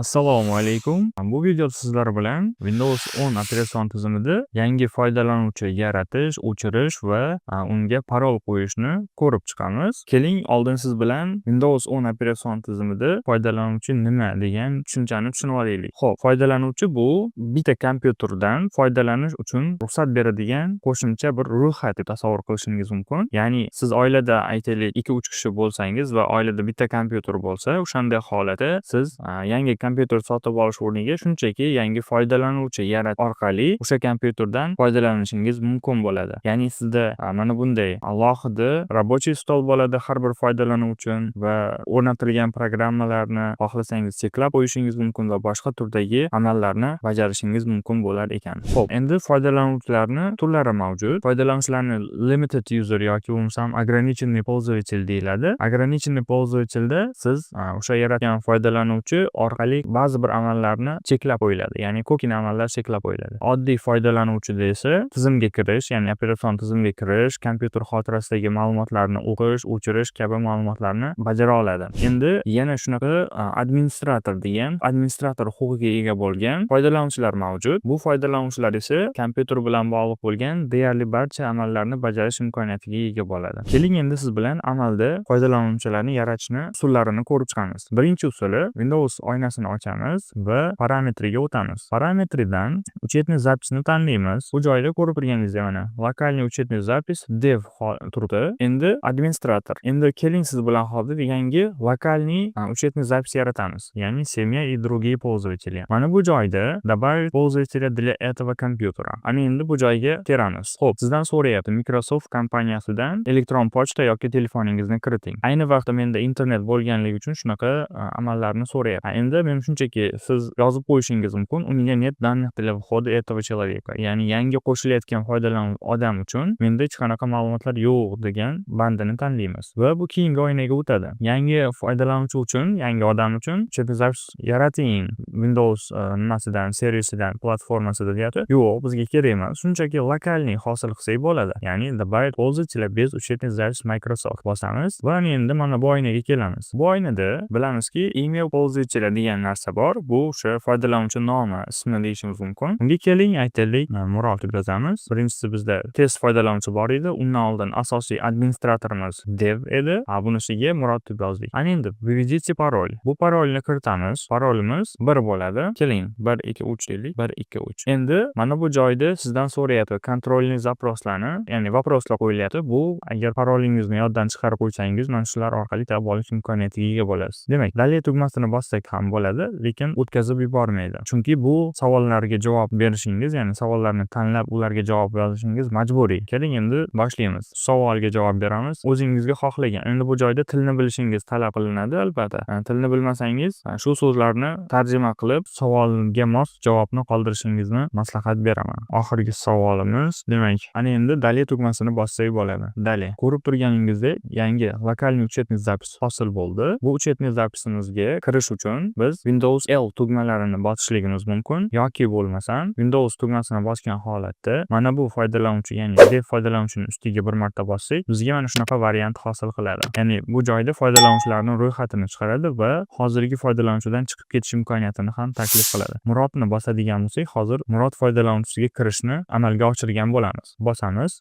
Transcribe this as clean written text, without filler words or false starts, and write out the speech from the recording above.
Assalomu alaykum. Bu videoda sizlar bilan Windows 10 operatsion tizimida yangi foydalanuvchi yaratish, o'chirish va unga parol qo'yishni ko'rib chiqamiz. Keling, oldin siz bilan Windows 10 operatsion tizimida foydalanuvchi nima degan tushunchani tushunib olaylik. Xo'p, foydalanuvchi bu bitta kompyuterdan foydalanish uchun ruxsat beradigan qo'shimcha bir ro'yxat deb tasavvur qilishingiz mumkin. Ya'ni siz oilada aytaylik 2-3 kishi bo'lsangiz va oilada bitta kompyuter bo'lsa, o'shanday holatda siz yangi kompyuter sotib olish o'rniga shunchaki yangi foydalanuvchi yaratish orqali o'sha kompyuterdan foydalanishingiz mumkin bo'ladi. Ya'ni sizda mana bunday alohida рабочий stol bo'ladi har bir foydalanuvchi uchun va o'rnatilgan programmalarni xohlasangiz cheklab qo'yishingiz mumkin va boshqa turdagi amallarni bajarishingiz mumkin bo'lar ekan. Xo'p, endi foydalanuvchilarni turlari mavjud. Foydalanuvchilarni limited user yoki bo'lmasam ограниченный пользователь deyiladi. Ограниченный пользовательda siz o'sha yaratgan foydalanuvchi orqali ba'zi bir amallarni cheklab qo'yiladi. Ya'ni ko'pgina amallar cheklab qo'yiladi. Oddiy foydalanuvchida esa tizimga kirish, ya'ni operatsion tizimga kirish, kompyuter xotirasidagi ma'lumotlarni o'qish, o'chirish kabi ma'lumotlarni bajara oladi. Endi yana shunaqa administrator degan administrator huquqiga ega bo'lgan foydalanuvchilar mavjud. Bu foydalanuvchilar esa kompyuter bilan bog'liq bo'lgan deyarli barcha amallarni bajarish imkoniyatiga ega bo'ladi. Keling, endi siz bilan amalda foydalanuvchilarni yaratishni usullarini ko'rib chiqamiz. Birinchi usuli, Windows oynasini ochamiz va parametriga o'tamiz. Parametridan uchetniy zapisni tanlaymiz. Bu joyda ko'rib turganingizdek mana lokalniy uchetniy zapis dev turibdi. Endi administrator. Endi keling siz bilan hozir yangi lokalniy uchetniy zapis yaratamiz. Ya'ni semya и другие пользователи. Mana bu joyda добавить пользователя для этого компьютера. Ana endi bu joyga kiramiz. Xo'p, sizdan so'rayapti Microsoft kompaniyasidan elektron pochta yoki telefoningizni kiriting. Ayni vaqtda menda internet bo'lganligi uchun shunaqa amallarni so'rayapti. Endi men shunchaki siz yozib qo'yishingiz mumkin. Unga net данных для входа этого человека. Ya'ni yangi qo'shilayotgan foydalanuvchi odam uchun menda hech qanaqa ma'lumotlar yo'q degan bandini tanlaymiz va bu keyingi oynaga o'tadi. Yangi foydalanuvchi uchun, yangi odam uchun uchetniy zapis yarating Windows nimasidan, servisidan, platformasidan deyapti. Yo'q, bizga kerak emas. Shunchaki lokalniy hosil qilsak bo'ladi. Ya'ni добавить пользователя без учетной записи Microsoft bosamiz va endi mana bu oynaga kelamiz. Bu oynada bilamizki email пользователя degan narsa bor. Bu o'sha foydalanuvchi nomi, ismi deyishimiz mumkin. Unga keling, aytaylik Murod deb yozamiz. Birinchisi bizda test foydalanuvchi bor edi. Undan oldin asosiy administratorimiz dev edi. Bunisiga Murod deb yozdik. Ana endi введите parol. Bu parolni kiritamiz. Parolimiz 1 bo'ladi. Keling, 1 2 3 deylik. 1 2 3. Endi mana bu joyda sizdan so'rayapti kontrolniy zaproslarni, ya'ni vопроslar qo'yilyapti. Bu agar parolingizni yoddan chiqarib qo'ysangiz, mana shular orqali tab olish imkoniyatiga ega bo'lasiz. Demak, dalil tugmasini bossak ham bo'ladi, lekin o'tkazib yubormaydi. Chunki bu savollarga javob berishingiz, ya'ni savollarni tanlab ularga javob yozishingiz majburiy. Keling, endi boshlaymiz. Savolga javob beramiz. O'zingizga xohlagan. Endi bu joyda tilni bilishingiz talab qilinadi albatta. Tilni bilmasangiz, shu so'zlarni tarjima qilib savolga mos javobni qoldirishingizni maslahat beraman. Oxirgi savolimiz, demak, ana endi dalil tugmasini bossak bo'ladi. Dalil. Ko'rib turganingizdek, yangi lokalniy uchetniy zapis hosil bo'ldi. Bu uchetniy zapisimizga kirish uchun biz Windows L tugmalarini bosishligimiz mumkin yoki bo'lmasam Windows tugmasini bosgan holatda mana bu foydalanuvchi, ya'ni dev foydalanuvchining ustiga bir marta bossak, bizga mana shunaqa variant hosil qiladi. Ya'ni bu joyda foydalanuvchilarning ro'yxatini chiqaradi va hozirgi foydalanuvchidan chiqib ketish imkoniyatini ham taklif qiladi. Murodni bosadigan bo'lsak, hozir Murod foydalanuvchisiga kirishni amalga oshirgan bo'lamiz. Bosamiz.